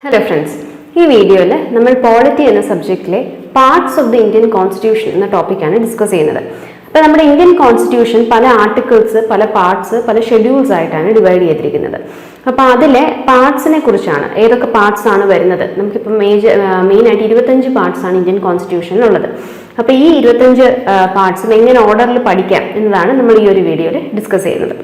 Hello friends, ഈ വീഡിയോയിൽ നമ്മൾ പോളിറ്റി എന്ന സബ്ജക്റ്റിലെ parts of the Indian constitution എന്ന ടോപ്പിക്കാണ് ഡിസ്കസ് ചെയ്യുന്നത്. അപ്പോൾ നമ്മുടെ ഇന്ത്യൻ കോൺസ്റ്റിറ്റ്യൂഷൻ പല ആർട്ടിക്കിൾസ്, പല പാർട്സ്, പല ഷെഡ്യൂൾസ് ആയിട്ടാണ് ഡിവൈഡ് ചെയ്തിരിക്കുന്നത്. അപ്പോൾ അതിലെ പാർട്സിനെ കുറിച്ചാണ്, ഏതൊക്കെ പാർട്സ് ആണ് വരുന്നത്. നമുക്കിപ്പോൾ മെയിനായിട്ട് 25 പാർട്സ് ആണ് ഇന്ത്യൻ കോൺസ്റ്റിറ്റ്യൂഷനിലുള്ളത്. അപ്പോൾ ഈ 25 പാർട്സും എങ്ങനെ ഓർഡറിൽ പഠിക്കാം എന്നതാണ് നമ്മൾ ഈ ഒരു വീഡിയോയിൽ ഡിസ്കസ് ചെയ്യുന്നത്.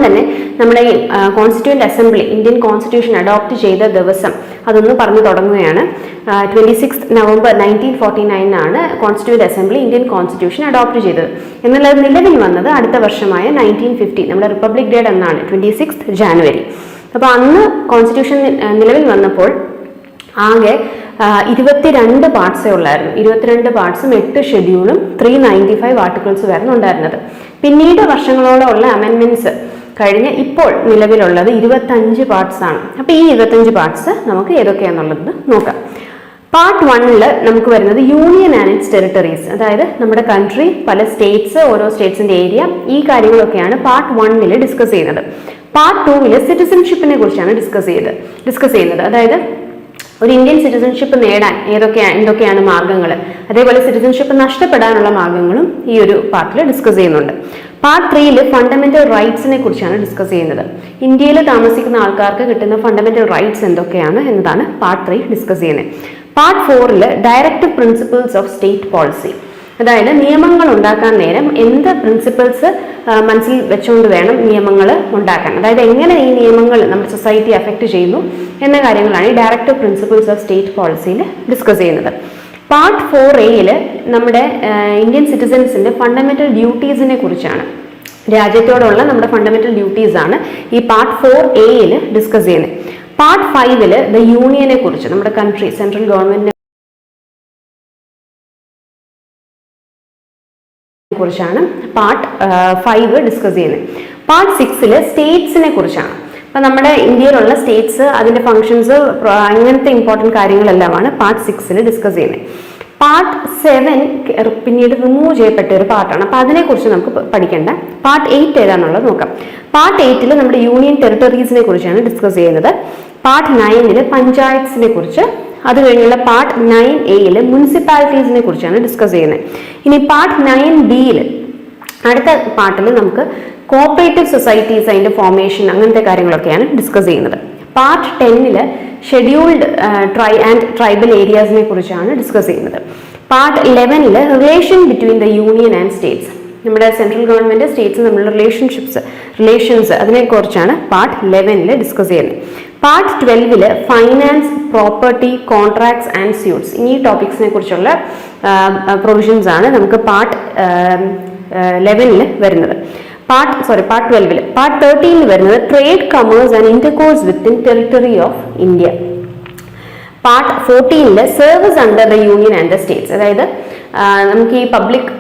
തന്നെ നമ്മുടെ constituent assembly Indian constitution adopt ചെയ്ത ദിവസം അതൊന്ന് പറഞ്ഞു തുടങ്ങുകയാണ്. 26 നവംബർ 1949 ആണ് constituent assembly Indian constitution adopt ചെയ്തത്. എന്നുള്ളത് നിലവിൽ വന്നത് അടുത്ത വർഷമായ 1950 നമ്മുടെ റിപ്പബ്ലിക് ഡേ എന്നാണ് 26 ജാനുവരി. അപ്പോൾ അന്ന് കോൺസ്റ്റിറ്റ്യൂഷൻ നിലവിൽ വന്നപ്പോൾ ആകെ 22 പാർട്സേ ഉള്ളായിരുന്നു. 22 പാർട്സും 8 ഷെഡ്യൂളും 395 ആർട്ടിക്കിൾസും ആയിരുന്നു ഉണ്ടായിരുന്നത്. പിന്നീട് വർഷങ്ങളോളം ഉള്ള അമെൻമെന്റ്സ് കഴിഞ്ഞ് ഇപ്പോൾ നിലവിലുള്ളത് 25 പാർട്സ് ആണ്. അപ്പോൾ ഈ 25 പാർട്സ് നമുക്ക് ഏതൊക്കെയാണെന്നുള്ളത് നോക്കാം. പാർട്ട് 1 നമുക്ക് വരുന്നത് യൂണിയൻ ആൻഡ് ഇറ്റ്സ് ടെറിട്ടറീസ്, അതായത് നമ്മുടെ കൺട്രി, പല സ്റ്റേറ്റ്സ്, ഓരോ സ്റ്റേറ്റ്സിന്റെ ഏരിയ, ഈ കാര്യങ്ങളൊക്കെയാണ് പാർട്ട് 1 ഡിസ്കസ് ചെയ്യുന്നത്. പാർട്ട് 2 സിറ്റിസൺഷിപ്പിനെ കുറിച്ചാണ് ഡിസ്കസ് ചെയ്യുന്നത്. അതായത് ഒരു ഇന്ത്യൻ സിറ്റിസൺഷിപ്പ് നേടാൻ എന്തൊക്കെയാണ് മാർഗങ്ങൾ, അതേപോലെ സിറ്റിസൺഷിപ്പ് നഷ്ടപ്പെടാനുള്ള മാർഗങ്ങളും ഈ ഒരു പാർട്ടിൽ ഡിസ്കസ് ചെയ്യുന്നുണ്ട്. പാർട്ട് 3 ഫണ്ടമെന്റൽ റൈറ്റ്സിനെ കുറിച്ചാണ് ഡിസ്കസ് ചെയ്യുന്നത്. ഇന്ത്യയിൽ താമസിക്കുന്ന ആൾക്കാർക്ക് കിട്ടുന്ന ഫണ്ടമെന്റൽ റൈറ്റ്സ് എന്തൊക്കെയാണ് എന്നതാണ് പാർട്ട് 3 ഡിസ്കസ് ചെയ്യുന്നത്. Part 4 directive principles of state policy, അതായത് നിയമങ്ങൾ ഉണ്ടാക്കാൻ നേരം എന്ത് പ്രിൻസിപ്പിൾസ് മനസ്സിൽ വെച്ചുകൊണ്ട് വേണം നിയമങ്ങൾ ഉണ്ടാക്കാൻ, അതായത് എങ്ങനെ ഈ നിയമങ്ങൾ നമ്മുടെ സൊസൈറ്റി അഫക്റ്റ് ചെയ്യുന്നു എന്ന കാര്യങ്ങളാണ് ഈ ഡയറക്റ്റീവ് പ്രിൻസിപ്പിൾസ് ഓഫ് സ്റ്റേറ്റ് പോളിസിയിൽ ഡിസ്കസ് ചെയ്യുന്നത്. പാർട്ട് 4A നമ്മുടെ ഇന്ത്യൻ സിറ്റിസൻസിന്റെ ഫണ്ടമെന്റൽ ഡ്യൂട്ടീസിനെ കുറിച്ചാണ്, രാജ്യത്തോടുള്ള നമ്മുടെ ഫണ്ടമെന്റൽ ഡ്യൂട്ടീസ് ആണ് ഈ പാർട്ട് 4A ഡിസ്കസ് ചെയ്യുന്നത്. പാർട്ട് 5 ദ യൂണിയനെ കുറിച്ച്, നമ്മുടെ കൺട്രി, സെൻട്രൽ ഗവൺമെന്റിനെ കുറിച്ചാണ് പാർട്ട് 5 ഡിസ്കസ് ചെയ്യുന്നത്. പാർട്ട് 6 സ്റ്റേറ്റ്സിനെ കുറിച്ചാണ്. അപ്പം നമ്മുടെ ഇന്ത്യയിലുള്ള സ്റ്റേറ്റ്സ്, അതിന്റെ ഫങ്ഷൻസ്, അങ്ങനത്തെ ഇമ്പോർട്ടൻറ്റ് കാര്യങ്ങളെല്ലാമാണ് പാർട്ട് 6 ഡിസ്കസ് ചെയ്യുന്നത്. പാർട്ട് 7 പിന്നീട് റിമൂവ് ചെയ്യപ്പെട്ട ഒരു പാർട്ടാണ്. അപ്പം അതിനെക്കുറിച്ച് നമുക്ക് പഠിക്കേണ്ട. പാർട്ട് 8 ഏതാണെന്നുള്ളത് നോക്കാം. പാർട്ട് 8 നമ്മുടെ യൂണിയൻ ടെറിട്ടറീസിനെ കുറിച്ചാണ് ഡിസ്കസ് ചെയ്യുന്നത്. പാർട്ട് 9 പഞ്ചായത്സിനെ കുറിച്ച്, അത് കഴിഞ്ഞുള്ള പാർട്ട് 9A മുനിസിപ്പാലിറ്റീസിനെ കുറിച്ചാണ് ഡിസ്കസ് ചെയ്യുന്നത്. ഇനി പാർട്ട് 9B അടുത്ത പാർട്ടിൽ നമുക്ക് കോപ്പറേറ്റീവ് സൊസൈറ്റീസ്, അതിന്റെ ഫോർമേഷൻ, അങ്ങനത്തെ കാര്യങ്ങളൊക്കെയാണ് ഡിസ്കസ് ചെയ്യുന്നത്. പാർട്ട് 10 ഷെഡ്യൂൾഡ് ട്രൈബൽ ഏരിയാസിനെ കുറിച്ചാണ് ഡിസ്കസ് ചെയ്യുന്നത്. Part 11 relation between the union and states, നമ്മുടെ സെൻട്രൽ ഗവൺമെന്റ് സ്റ്റേറ്റ്സ് തമ്മിലുള്ള റിലേഷൻസ് അതിനെക്കുറിച്ചാണ് പാർട്ട് 11 ഡിസ്കസ് ചെയ്യുന്നത്. Part 12 finance, property, contracts and suits, ഈ ടോപ്പിക്സിനെ കുറിച്ചുള്ള പ്രൊവിഷൻസ് ആണ് നമുക്ക് പാർട്ട് 11 വരുന്നത്. പാർട്ട് 12 പാർട്ട് 13 വരുന്നത് trade, comers and intercourse within territory of India. Part 14 service under the union and the States, അതായത് നമുക്ക് ഈ പബ്ലിക്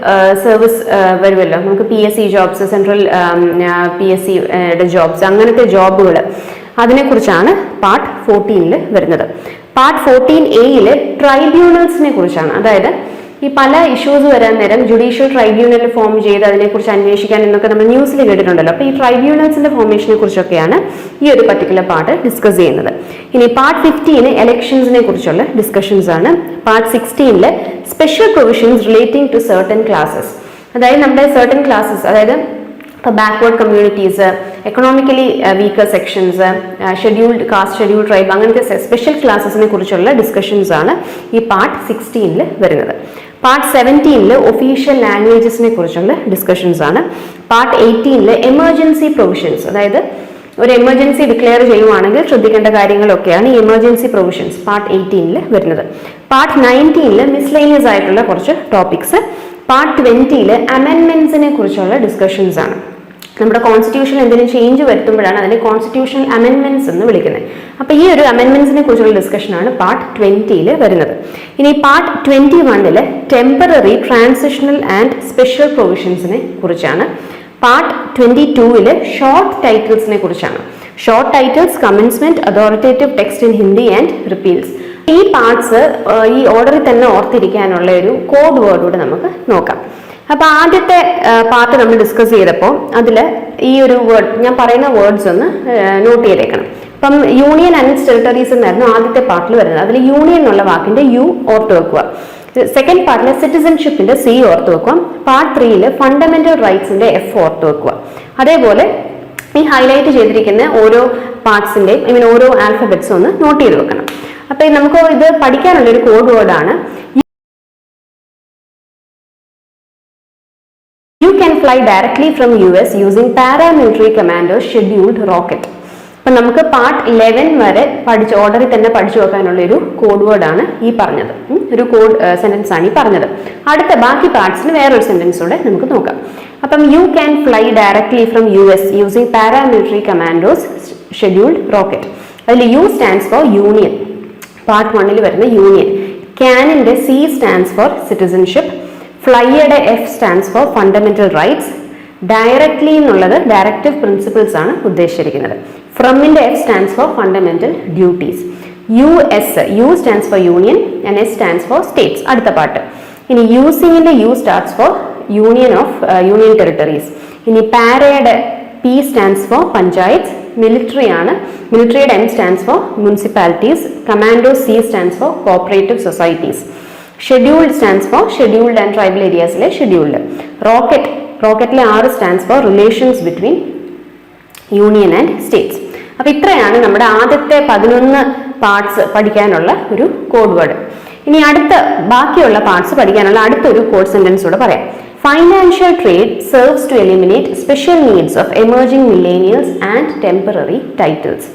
സർവീസ് വരുമല്ലോ, നമുക്ക് PSC jobs, central PSC jobs, അങ്ങനത്തെ ജോബുകൾ, അതിനെക്കുറിച്ചാണ് പാർട്ട് 14 വരുന്നത്. പാർട്ട് 14A ട്രൈബ്യൂണൽസിനെ കുറിച്ചാണ്, അതായത് ഈ പല ഇഷ്യൂസ് വരാൻ നേരം ജുഡീഷ്യൽ ട്രൈബ്യൂണൽ ഫോം ചെയ്ത് അതിനെക്കുറിച്ച് അന്വേഷിക്കാൻ എന്നൊക്കെ നമ്മൾ ന്യൂസിൽ കേട്ടിട്ടുണ്ടല്ലോ. അപ്പോൾ ഈ ട്രൈബ്യൂണൽസിന്റെ ഫോർമേഷനെ കുറിച്ചൊക്കെയാണ് ഈ ഒരു പർട്ടിക്കുലർ പാർട്ട് ഡിസ്കസ് ചെയ്യുന്നത്. ഇനി പാർട്ട് 15 ഇലക്ഷൻസിനെ കുറിച്ചുള്ള ഡിസ്കഷൻസ് ആണ്. Part 16 special provisions relating to certain classes, അതായത് നമ്മുടെ സർട്ടൻ ക്ലാസസ്, അതായത് ഇപ്പോൾ backward communities, economically weaker sections, scheduled caste, scheduled tribe, അങ്ങനത്തെ സ്പെഷ്യൽ ക്ലാസസിനെ കുറിച്ചുള്ള ഡിസ്കഷൻസ് ആണ് ഈ പാർട്ട് 16 വരുന്നത്. പാർട്ട് 17 ഒഫീഷ്യൽ ലാംഗ്വേജസിനെ കുറിച്ചുള്ള ഡിസ്കഷൻസ് ആണ്. പാർട്ട് 18 എമർജൻസി പ്രൊവിഷൻസ്, അതായത് ഒരു എമർജൻസി ഡിക്ലെയർ ചെയ്യുവാണെങ്കിൽ ശ്രദ്ധിക്കേണ്ട കാര്യങ്ങളൊക്കെയാണ് ഈ എമർജൻസി പ്രൊവിഷൻസ് പാർട്ട് 18 വരുന്നത്. പാർട്ട് 19 മിസ്ലേനിയസ് ആയിട്ടുള്ള കുറച്ച് ടോപ്പിക്സ്. പാർട്ട് 20 അമെൻമെന്റ്സിനെ കുറിച്ചുള്ള ഡിസ്കഷൻസ് ആണ്. നമ്മുടെ കോൺസ്റ്റിറ്റ്യൂഷനിൽ എന്തെങ്കിലും ചേഞ്ച് വരുത്തുമ്പോഴാണ് അതിനെ കോൺസ്റ്റിറ്റ്യൂഷണൽ അമെൻമെന്റ്സ് എന്ന് വിളിക്കുന്നത്. അപ്പോൾ ഈ ഒരു അമെൻമെന്റ്സിനെ കുറിച്ചുള്ള ഡിസ്കഷനാണ് പാർട്ട് 20 വരുന്നത്. ഇനി part 21 temporary, transitional and special പ്രൊവിഷൻസിനെ കുറിച്ചാണ്. പാർട്ട് 22 ഷോർട്ട് ടൈറ്റിൽസിനെ കുറിച്ചാണ്. Short titles, commencement, authoritative text in Hindi and repeals, ഈ പാർട്സ് ഈ ഓർഡറിൽ തന്നെ ഓർത്തിരിക്കാനുള്ള ഒരു കോഡ് വേർഡ് കൂടെ നമുക്ക് നോക്കാം. അപ്പൊ ആദ്യത്തെ പാർട്ട് നമ്മൾ ഡിസ്കസ് ചെയ്തപ്പോൾ അതിൽ ഈ ഒരു വേർഡ്, ഞാൻ പറയുന്ന വേർഡ്സ് ഒന്ന് നോട്ട് ചെയ്തേക്കണം. അപ്പം യൂണിയൻ ആൻഡ് ടെറിട്ടറീസ് എന്നായിരുന്നു ആദ്യത്തെ പാർട്ടിൽ വരുന്നത്. അതിൽ യൂണിയൻ എന്നുള്ള വാക്കിന്റെ യു ഓർത്ത് വെക്കുക. സെക്കൻഡ് പാർട്ടിൽ സിറ്റിസൺഷിപ്പിന്റെ സി ഓർത്ത് വെക്കുക. പാർട്ട് 3 ഫണ്ടമെന്റൽ റൈറ്റ്സിന്റെ എഫ് ഓർത്ത് വെക്കുക. അതേപോലെ ഈ ഹൈലൈറ്റ് ചെയ്തിരിക്കുന്ന ഓരോ പാർട്സിന്റെയും ഓരോ ആൽഫബറ്റ്സും ഒന്ന് നോട്ട് ചെയ്ത് വെക്കണം. അപ്പൊ നമുക്ക് ഇത് പഠിക്കാനുള്ള ഒരു കോഡ് വേർഡാണ് you can fly directly from US using paramilitary commandos scheduled rocket. അപ്പൊ നമുക്ക് പാർട്ട് 11 വരെ ഓർഡറിൽ തന്നെ പഠിച്ചു വെക്കാനുള്ള ഒരു കോഡ് വേർഡ് ആണ് ഈ പറഞ്ഞത്. ഒരു കോഡ് സെന്റൻസ് ആണ് ഈ പറഞ്ഞത്. അടുത്ത ബാക്കി പാർട്സിന് വേറൊരു സെന്റൻസ് കൂടെ നമുക്ക് നോക്കാം. അപ്പം you can fly directly from US using paramilitary commandos scheduled rocket. അതിൽ U stands for union, part 1 വരുന്ന യൂണിയൻ. ക്യാനിന്റെ സി സ്റ്റാൻഡ്സ് ഫോർ സിറ്റിസൺഷിപ്പ്. ഫ്ലൈയുടെ F stands for fundamental rights. Directly എന്നുള്ളത് ഡയറക്റ്റീവ് പ്രിൻസിപ്പിൾസ് ആണ് ഉദ്ദേശിച്ചിരിക്കുന്നത്. ഫ്രമിന്റെ F stands for fundamental duties. U stands for union and S stands for states. അടുത്ത part. ഇനി യൂസിങ്ങിന്റെ U starts for union territories. ഇനി പാരയുടെ P stands four panchayat. Military ആണ്, മിലിറ്ററിയുടെ M stands for municipalities. Commando C stands for cooperative societies. Scheduled stands for scheduled and tribal ഏരിയാസിലെ scheduled. റോക്കറ്റിലെ R stands for relations between union and states. അപ്പൊ ഇത്രയാണ് നമ്മുടെ ആദ്യത്തെ 11 പാർട്സ് പഠിക്കാനുള്ള ഒരു കോഡ് വേർഡ്. ഇനി ബാക്കിയുള്ള പാർട്സ് പഠിക്കാനുള്ള അടുത്തൊരു കോഡ് സെന്റൻസ് കൂടെ പറയാം. Financial trade serves to eliminate special needs of emerging millennials and temporary titles.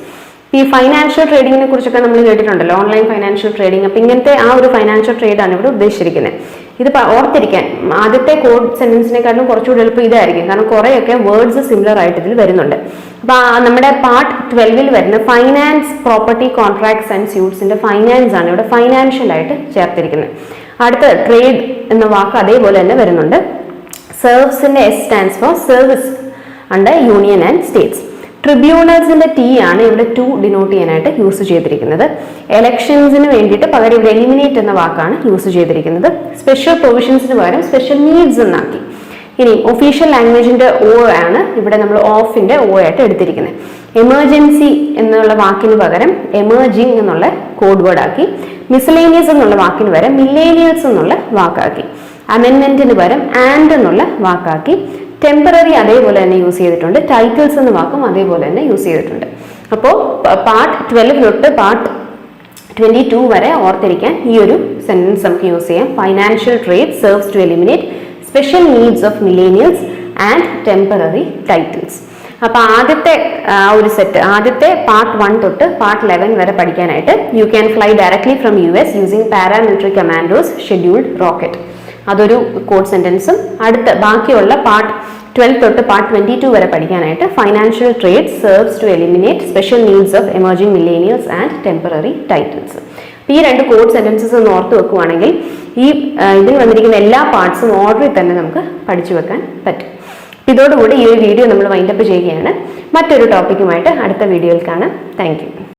ഈ ഫൈനാൻഷ്യൽ ട്രേഡിങ്ങിനെ കുറിച്ചൊക്കെ നമ്മൾ കേട്ടിട്ടുണ്ടല്ലോ, ഓൺലൈൻ ഫൈനാൻഷ്യൽ ട്രേഡിംഗ്. അപ്പൊ ഇങ്ങനത്തെ ആ ഒരു ഫൈനാൻഷ്യൽ ട്രേഡ് ആണ് ഇവിടെ ഉദ്ദേശിച്ചിരിക്കുന്നത്. ഇത് ഓർത്തിരിക്കാൻ ആദ്യത്തെ കോഡ് സെന്റൻസിനെക്കാളും കുറച്ചുകൂടി എളുപ്പം ഇതായിരിക്കും, കാരണം കുറേയൊക്കെ വേർഡ്സ് സിമിലർ ആയിട്ട് ഇതിൽ വരുന്നുണ്ട്. അപ്പൊ നമ്മുടെ പാർട്ട് 12 വരുന്ന ഫൈനാൻസ്, പ്രോപ്പർട്ടി, കോൺട്രാക്ട്സ് ആൻഡ് സ്യൂട്ട്സിന്റെ ഫൈനാൻസ് ആണ് ഇവിടെ ഫൈനാൻഷ്യൽ ആയിട്ട് ചേർത്തിരിക്കുന്നത്. അടുത്ത ട്രേഡ് എന്ന വാക്ക് അതേപോലെ തന്നെ വരുന്നുണ്ട്. സെർവ്സിന്റെ S stands for service under union and states. ട്രിബ്യൂണൽസിന്റെ ടി ആണ് ഇവിടെ ടു ഡിനോട്ട് ചെയ്യാനായിട്ട് യൂസ് ചെയ്തിരിക്കുന്നത്. എലക്ഷൻസിന് വേണ്ടിയിട്ട് പകരം ഇവിടെ എലിമിനേറ്റ് എന്ന വാക്കാണ് യൂസ് ചെയ്തിരിക്കുന്നത്. സ്പെഷ്യൽ പ്രൊവിഷൻസിന് പകരം സ്പെഷ്യൽ നീഡ്സ് എന്നാക്കി. ഇനി ഒഫീഷ്യൽ ലാംഗ്വേജിന്റെ O ആണ് ഇവിടെ നമ്മൾ ഓഫിന്റെ O ആയിട്ട് എടുത്തിരിക്കുന്നത്. എമർജൻസി എന്നുള്ള വാക്കിന് പകരം എമർജിങ് എന്നുള്ള കോഡ് വേർഡ് ആക്കി. മിസലേനിയസ് എന്നുള്ള വാക്കിന് പകരം മില്ലേനിയൽസ് എന്നുള്ള വാക്കാക്കി. അമെൻമെന്റിന് പകരം ആൻഡ് എന്നുള്ള വാക്കാക്കി. ടെമ്പററി അതേപോലെ തന്നെ യൂസ് ചെയ്തിട്ടുണ്ട്. ടൈറ്റിൽസ് എന്ന വാക്കും അതേപോലെ തന്നെ യൂസ് ചെയ്തിട്ടുണ്ട്. അപ്പോൾ പാർട്ട് 12 തൊട്ട് പാർട്ട് 22 വരെ ഓർത്തിരിക്കാൻ ഈ ഒരു സെന്റൻസ് നമുക്ക് യൂസ് ചെയ്യാം. Financial trade serves to eliminate special needs of millennials and temporary titles. അപ്പൊ ആദ്യത്തെ പാർട്ട് 1 തൊട്ട് പാർട്ട് 11 വരെ പഠിക്കാനായിട്ട് you can fly directly from US using paramilitary commandos scheduled rocket, അതൊരു കോഡ് സെന്റൻസും. ബാക്കിയുള്ള പാർട്ട് 12 തൊട്ട് പാർട്ട് 22 വരെ പഠിക്കാനായിട്ട് financial trade serves to eliminate special needs of emerging millennials and temporary titles. ഈ 2 കോഡ് സെന്റൻസസ് ഒന്ന് ഓർത്ത് വെക്കുവാണെങ്കിൽ ഇതിൽ വന്നിരിക്കുന്ന എല്ലാ പാർട്സും ഓർഡറിൽ തന്നെ നമുക്ക് പഠിച്ചു വെക്കാൻ പറ്റും. ഇതോടുകൂടി ഈ ഒരു വീഡിയോ നമ്മൾ വൈൻഡപ്പ് ചെയ്യുകയാണ്. മറ്റൊരു ടോപ്പിക്കുമായിട്ട് അടുത്ത വീഡിയോയിൽ കാണാം. Thank you.